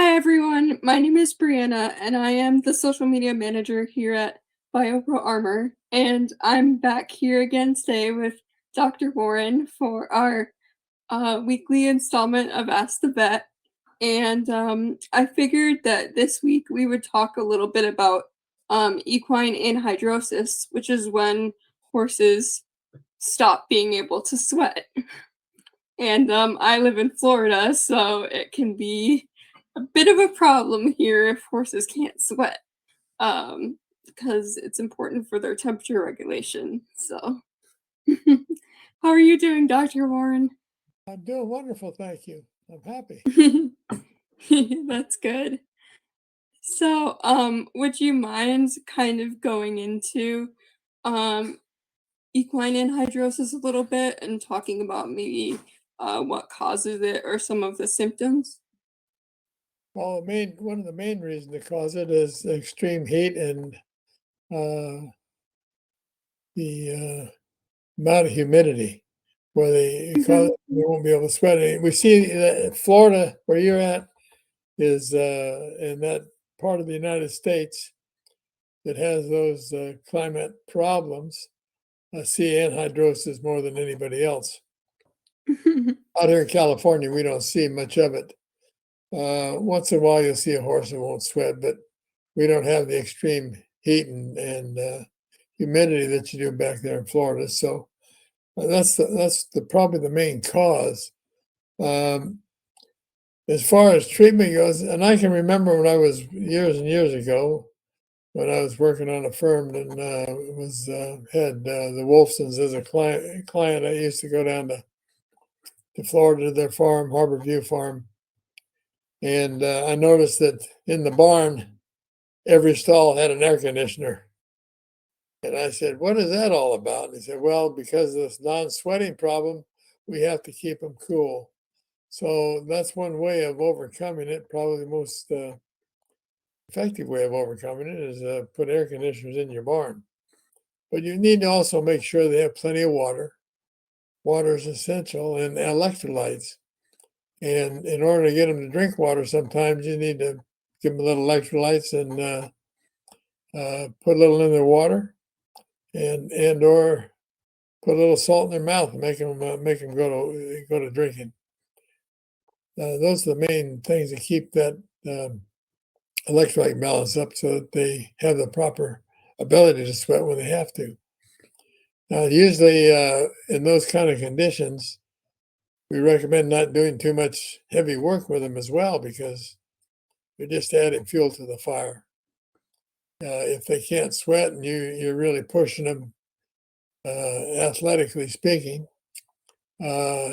Hi everyone, my name is Bryanna and I am the social media manager here at BioProArmour, and I'm back here again today with Dr. Warren for our weekly installment of Ask the Vet. And I figured that this week we would talk a little bit about equine anhidrosis, which is when horses stop being able to sweat. And I live in Florida, so it can be a bit of a problem here if horses can't sweat, because it's important for their temperature regulation. So, how are you doing, Dr. Warren? I'm doing wonderful, thank you. I'm happy. That's good. So, would you mind kind of going into um, equine anhidrosis a little bit and talking about maybe what causes it or some of the symptoms? Well, one of the main reasons to cause it is extreme heat and uh, the amount of humidity, where Mhm. they won't be able to sweat. We see that Florida, where you're at, is in that part of the United States that has those climate problems. I see anhydrosis more than anybody else. Out here in California, we don't see much of it. Once in a while, you'll see a horse that won't sweat, but we don't have the extreme heat and humidity that you do back there in Florida. So that's probably the main cause. Um, as far as treatment goes, and I can remember when I was years and years ago when I was working on a firm and was had the Wolfsons as a client. I used to go down to Florida to their farm, Harbor View Farm, and I noticed that in the barn every stall had an air conditioner. And I said, "What is that all about?" And he said, "Well, because of this non-sweating problem, we have to keep them cool." So that's one way of overcoming it. Probably the most effective way of overcoming it is put air conditioners in your barn. But you need to also make sure they have plenty of water. Water is essential, and electrolytes. And in order to get them to drink water, sometimes you need to give them a little electrolytes and put a little in their water, and or put a little salt in their mouth and make them go to drinking. Those are the main things to keep that electrolyte balance up, so that they have the proper ability to sweat when they have to. Now, usually in those kind of conditions, we recommend not doing too much heavy work with them as well, because you're just adding fuel to the fire. If they can't sweat and you're really pushing them, athletically speaking, uh,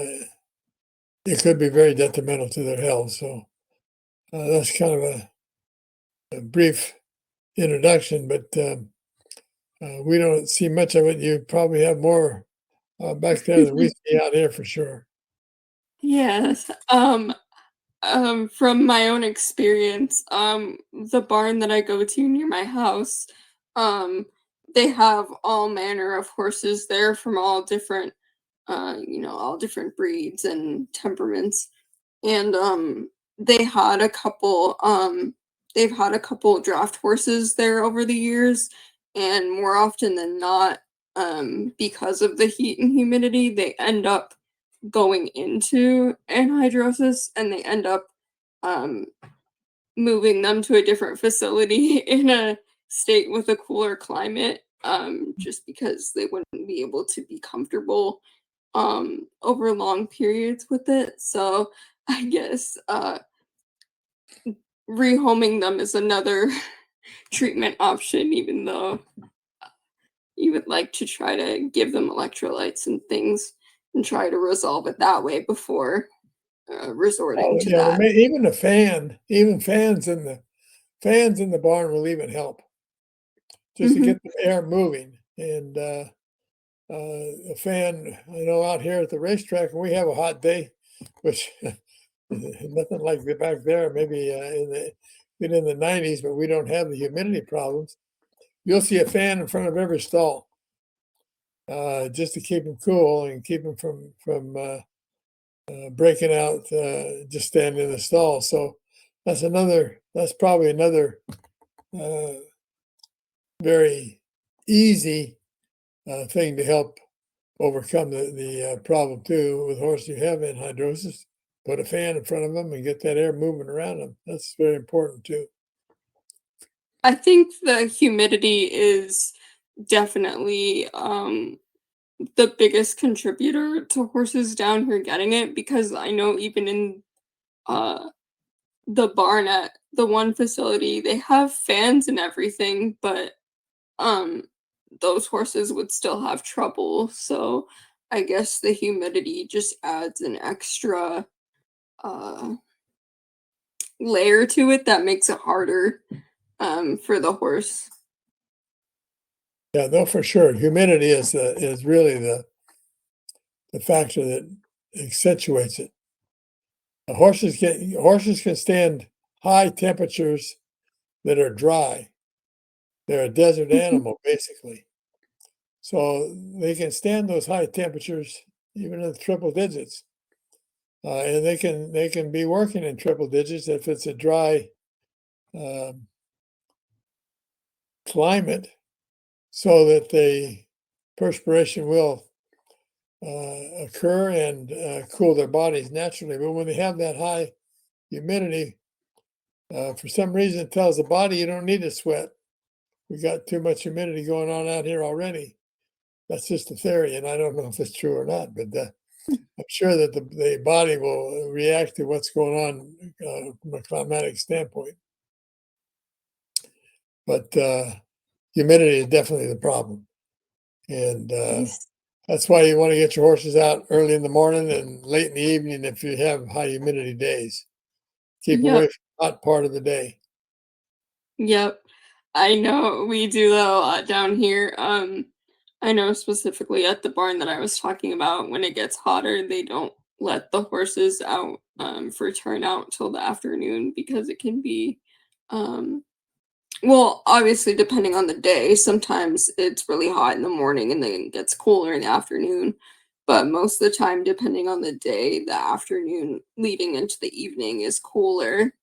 it could be very detrimental to their health. So that's kind of a brief introduction, but we don't see much of it. You probably have more back there than we see out here for sure. Yes. From my own experience, the barn that I go to near my house, um, they have all manner of horses there from all different, all different breeds and temperaments. And they had a couple, they've had a couple draft horses there over the years, and more often than not, because of the heat and humidity, they end up going into anhydrosis and they end up um, moving them to a different facility in a state with a cooler climate, just because they wouldn't be able to be comfortable over long periods with it. So I guess rehoming them is another treatment option, even though you would like to try to give them electrolytes and things and try to resolve it that way before resorting Oh to yeah, that. even a fan, even fans in the barn will even help, just to Mhm. get the air moving. And a fan, I know out here at the racetrack, when we have a hot day, which nothing like the back there, maybe in the 90s, but we don't have the humidity problems. You'll see a fan in front of every stall, just to keep them cool and keep them from breaking out, just standing in the stall. So That's probably another very easy thing to help overcome the problem too with horses who have anhidrosis. Put a fan in front of them and get that air moving around them. That's very important too. I think the humidity is definitely the biggest contributor to horses down here getting it, because I know even in uh the barn at the one facility, they have fans and everything, but um those horses would still have trouble. So I guess the humidity just adds an extra uh layer to it that makes it harder for the horse. Yeah, no, for sure. Humidity is really the factor that accentuates it. Horses can stand high temperatures that are dry. They're a desert Mhm. animal, basically. So they can stand those high temperatures, even in triple digits. And they can be working in triple digits if it's a dry um, climate, so that the perspiration will occur and cool their bodies naturally. But when they have that high humidity, for some reason it tells the body you don't need to sweat. We got too much humidity going on out here already. That's just a theory, and I don't know if it's true or not, but I'm sure that the body will react to what's going on from a climatic standpoint. But humidity is definitely the problem. And Yes. that's why you want to get your horses out early in the morning and late in the evening if you have high humidity days. Keep away Yep. from the hot part of the day. Yep. I know we do that a lot down here. I know specifically at the barn that I was talking about, when it gets hotter, they don't let the horses out for turnout till the afternoon, because it can be um well, obviously depending on the day. Sometimes it's really hot in the morning and then it gets cooler in the afternoon. But most of the time, depending on the day, the afternoon leading into the evening is cooler.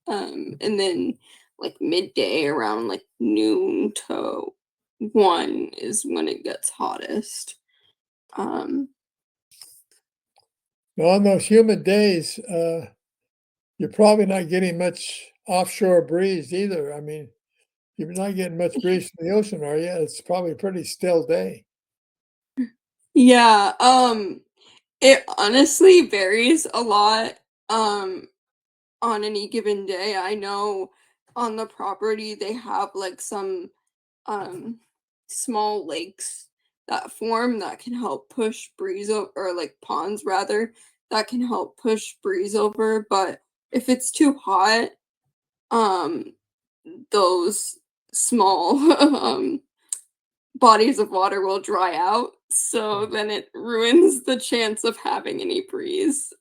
And then like midday around like noon to 1 is when it gets hottest. Um, Now, on those humid days, you're probably not getting much offshore breeze either. I mean, you're not getting much breeze from the ocean, are you? It's probably a pretty still day. yeah, it honestly varies a lot um on any given day. I know on the property they have like some um small lakes that form that can help push breeze over, or like ponds rather, that can help push breeze over. But if it's too hot, um those small bodies of water will dry out, so Mm. then it ruins the chance of having any breeze.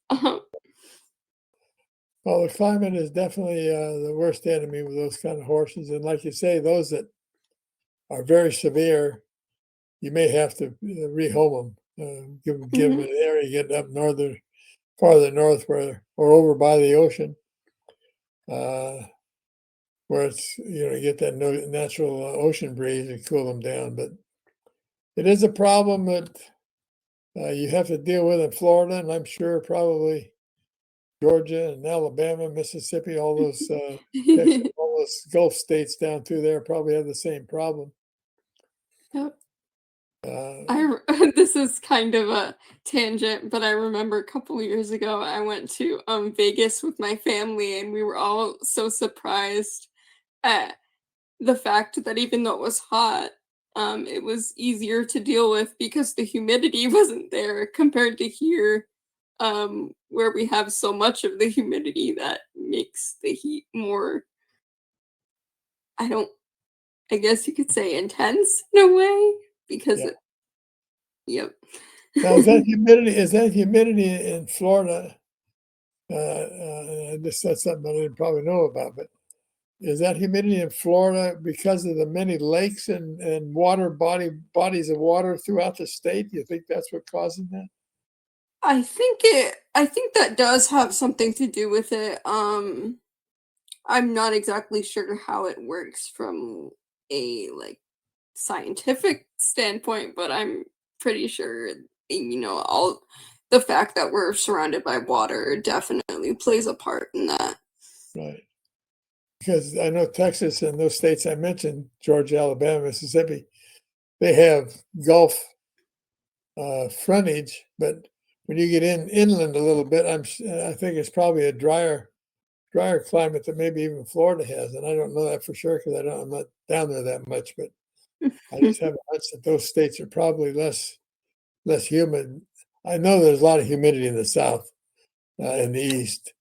Well, the climate is definitely the worst enemy with those kind of horses. And like you say, those that are very severe, you may have to rehome them, give them Mhm. an area, get up farther north, or over by the ocean, uh, where it's you get that natural ocean breeze and cool them down. But it is a problem that you have to deal with in Florida, and I'm sure probably Georgia and Alabama, Mississippi, all those Texas, all those Gulf states down through there probably have the same problem. Yep. Uh, This is kind of a tangent, but I remember a couple of years ago I went to Vegas with my family, and we were all so surprised at the fact that even though it was hot, it was easier to deal with because the humidity wasn't there compared to here, where we have so much of the humidity that makes the heat more, I don't, I guess you could say, intense in a way, because yeah. it, yep. Now, is that humidity in Florida? That's something I didn't probably know about, but is that humidity in Florida because of the many lakes and bodies of water throughout the state? You think that's what causing that? I think that does have something to do with it. I'm not exactly sure how it works from a, like, scientific standpoint, but I'm pretty sure, all the fact that we're surrounded by water definitely plays a part in that. Right. Because I know Texas and those states I mentioned, Georgia, Alabama, Mississippi, they have Gulf frontage, but when you get inland a little bit, I think it's probably a drier climate than maybe even Florida has, and I don't know that for sure because I'm not down there that much, but I just have a hunch that those states are probably less humid. I know there's a lot of humidity in the South, in the East,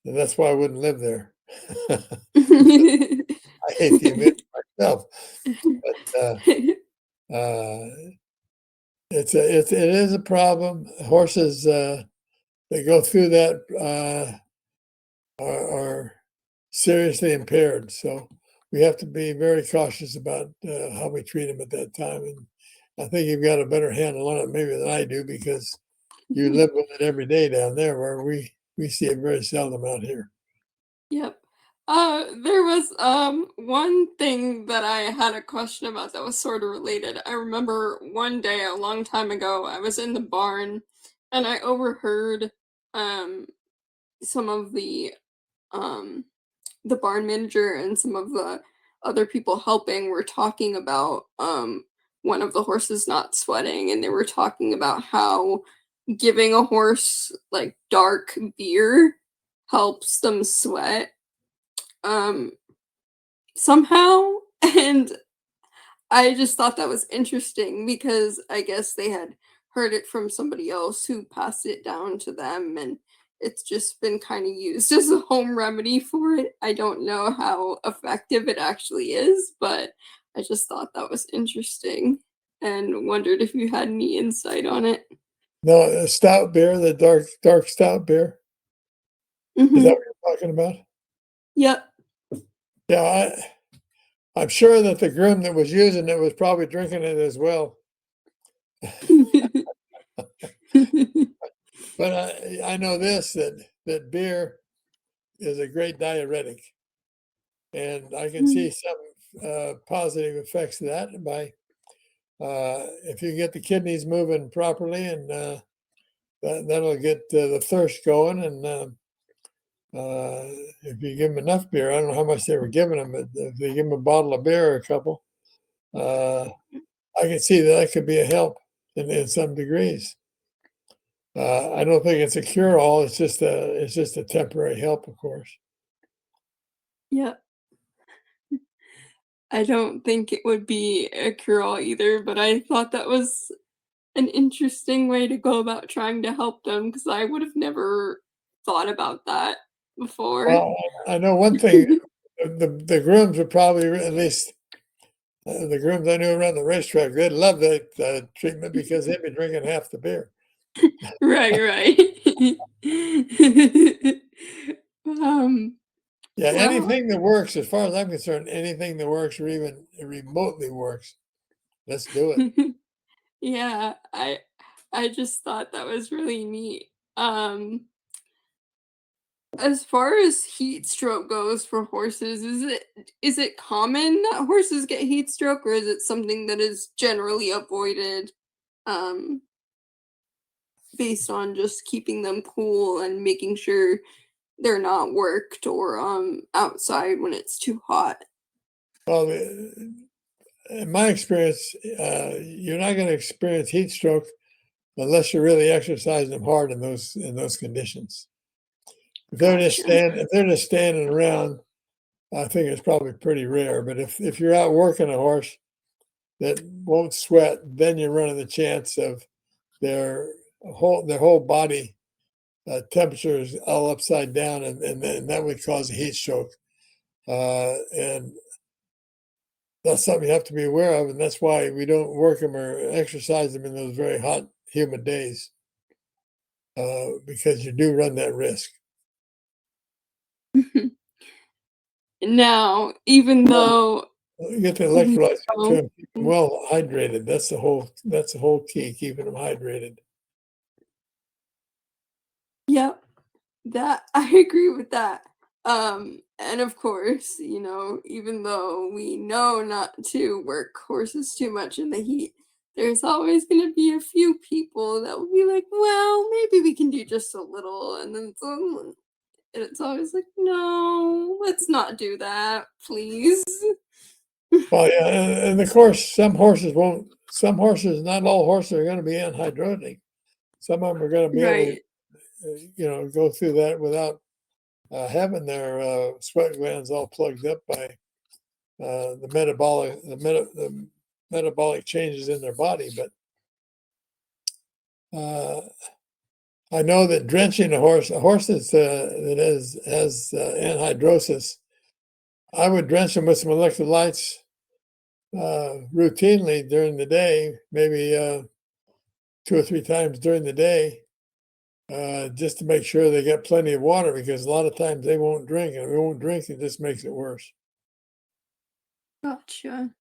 and that's why I wouldn't live there. I hate the humidity myself, but uh, it is a problem. Horses that go through that are seriously impaired, so we have to be very cautious about how we treat them at that time. And I think you've got a better handle on it maybe than I do because you live with it every day down there, where we see it very seldom out here. Yep. There was one thing that I had a question about that was sort of related. I remember one day a long time ago, I was in the barn and I overheard um some of the barn manager and some of the other people helping were talking about one of the horses not sweating, and they were talking about how giving a horse like dark beer helps them sweat um somehow. And I just thought that was interesting because I guess they had heard it from somebody else who passed it down to them, and it's just been kind of used as a home remedy for it. I don't know how effective it actually is, but I just thought that was interesting and wondered if you had any insight on it. No, stout beer, the dark stout beer. Is that Mhm. what you're talking about? Yep. Yeah, I'm sure that the groom that was using it was probably drinking it as well. But I know this that beer is a great diuretic, and I can see some positive effects of that by if you get the kidneys moving properly, and that'll get the thirst going. And if you give them enough beer, I don't know how much they were giving them, but if they give them a bottle of beer or a couple, uh, I can see that could be a help in some degrees. I don't think it's a cure all. It's just a temporary help, of course. Yep. I don't think it would be a cure-all either, but I thought that was an interesting way to go about trying to help them because I would have never thought about that before. Well, I know one thing. The grooms would probably, at least the grooms I knew around the racetrack, they'd love that treatment because they'd be drinking half the beer. Right, right. Um, Yeah, well, anything that works, as far as I'm concerned, anything that works or even remotely works, let's do it. yeah, I just thought that was really neat. Um, as far as heat stroke goes for horses, is it common that horses get heat stroke, or is it something that is generally avoided, um, based on just keeping them cool and making sure they're not worked or outside when it's too hot? Well, in my experience, you're not going to experience heat stroke unless you're really exercising them hard in those conditions. Gotcha. If they're just standing around, I think it's probably pretty rare. But if you're out working a horse that won't sweat, then you're running the chance of their their whole body temperature is all upside down, and that would cause a heat stroke. And that's something you have to be aware of, and that's why we don't work them or exercise them in those very hot, humid days, because you do run that risk. Now, even though You get the even electrolytes into though them, keep them well hydrated. That's the whole key, keeping them hydrated. yeah, that I agree with that. And of course, even though we know not to work horses too much in the heat, there's always going to be a few people that will be like, well, maybe we can do just a little. And then it's always like, no, let's not do that, please. Well, yeah, and of course, some horses won't. Some horses, not all horses, are going to be anhydrotic. Some of them are going to be able to, Right. go through that without having their sweat glands all plugged up by the metabolic changes in their body. But I know that drenching a horse has anhydrosis, I would drench them with some electrolytes routinely during the day, maybe 2 or 3 times during the day, just to make sure they get plenty of water, because a lot of times they won't drink, and if they won't drink, it just makes it worse. Gotcha.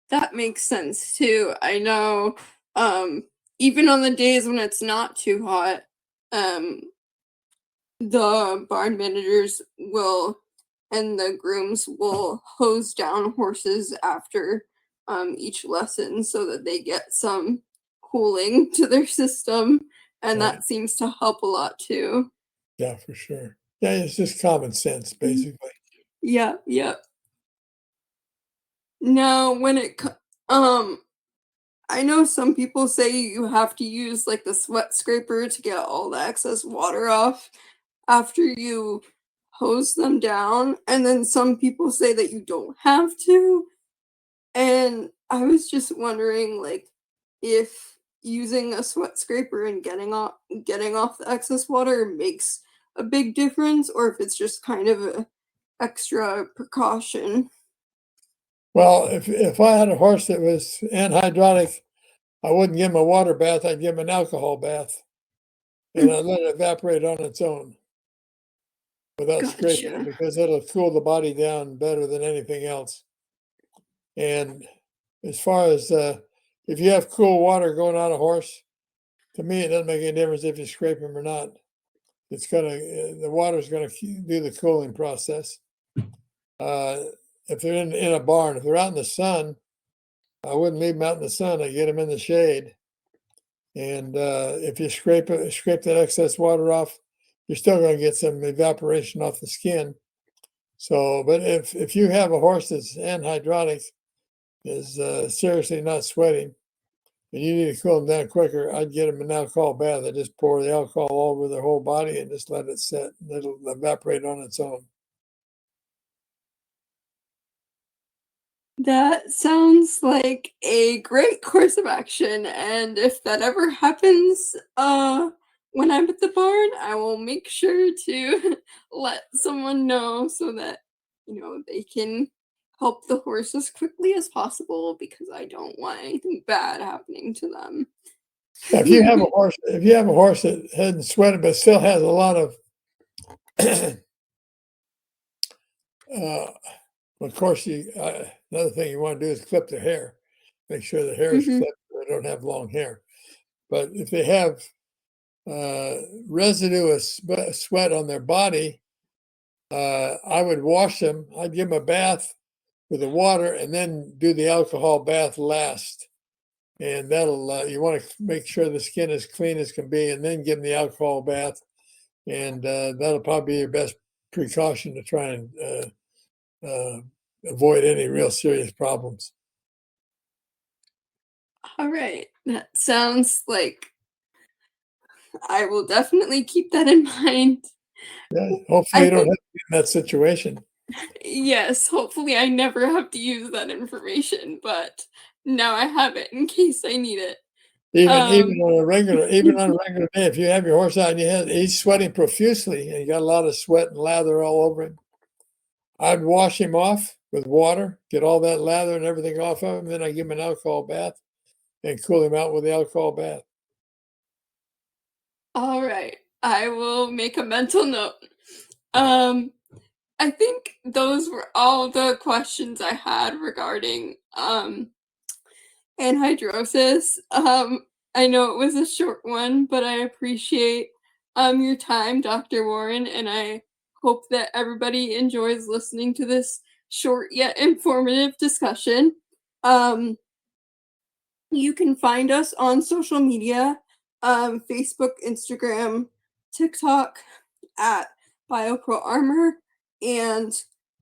That makes sense too. I know, um, even on the days when it's not too hot, um, the barn managers will and the grooms will hose down horses after each lesson so that they get some cooling to their system, and Right. that seems to help a lot too. Yeah, for sure. Yeah, it's just common sense, Mhm. basically. Yeah, yeah. Now, um, I know some people say you have to use like the sweat scraper to get all the excess water off after you hose them down, and then some people say that you don't have to. And I was just wondering, like, if using a sweat scraper and getting off the excess water makes a big difference, or if it's just kind of a extra precaution. Well, if I had a horse that was anhydrotic, I wouldn't give him a water bath. I'd give him an alcohol bath, and I'd let it evaporate on its own without scraping it, Gotcha. because it'll cool the body down better than anything else. And as far as if you have cool water going on a horse, to me, it doesn't make any difference if you scrape him or not. It's gonna the water's gonna do the cooling process. Uh, if they're in a barn, if they're out in the sun, I wouldn't leave them out in the sun. I get them in the shade. And if you scrape that excess water off, you're still going to get some evaporation off the skin. So, but if you have a horse that's anhydrotic, is seriously not sweating, and you need to cool them down quicker, I'd get them an alcohol bath. I just pour the alcohol all over their whole body and just let it set. It'll evaporate on its own. That sounds like a great course of action, and if that ever happens, when I'm at the barn, I will make sure to let someone know so that, they can help the horse as quickly as possible because I don't want anything bad happening to them. Yeah, if you have a horse that hasn't sweated but still has a lot of of course, another thing you want to do is clip their hair. Make sure the hair is Mhm. clipped so they don't have long hair. But if they have residue of sweat on their body, I would wash them. I'd give them a bath with the water and then do the alcohol bath last. And that'll, you want to make sure the skin is clean as can be, and then give them the alcohol bath. And that'll probably be your best precaution to try and uh, avoid any real serious problems. Alright, that sounds like I will definitely keep that in mind. Yeah, hopefully I you don't think have to be in that situation. yes, hopefully I never have to use that information, but now I have it in case I need it. Even Um, on a regular day, if you have your horse out and he's sweating profusely and you got a lot of sweat and lather all over him, I'd wash him off with water, get all that lather and everything off of him, then I give him an alcohol bath and cool him out with the alcohol bath. all right, I will make a mental note. Um, I think those were all the questions I had regarding anhydrosis. I know it was a short one, but I appreciate your time, Dr. Warren, and I hope that everybody enjoys listening to this short yet informative discussion. You can find us on social media, Facebook, Instagram, TikTok at BioProArmour. And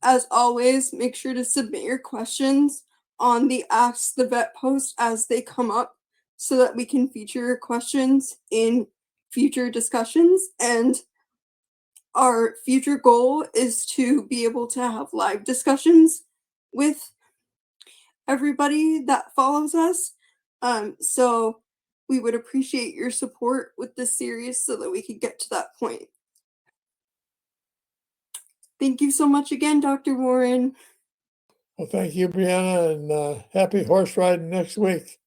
as always, make sure to submit your questions on the Ask the Vet post as they come up so that we can feature your questions in future discussions. And our future goal is to be able to have live discussions with everybody that follows us. So we would appreciate your support with this series so that we could get to that point. Thank you so much again, Dr. Warren. Well, thank you, Bryanna, and happy horse riding next week.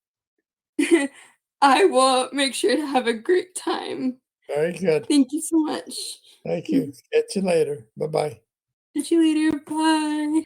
I will make sure to have a great time. Very good. Thank you so much. Thank you. Catch you later. Bye-bye. Catch you later. Bye.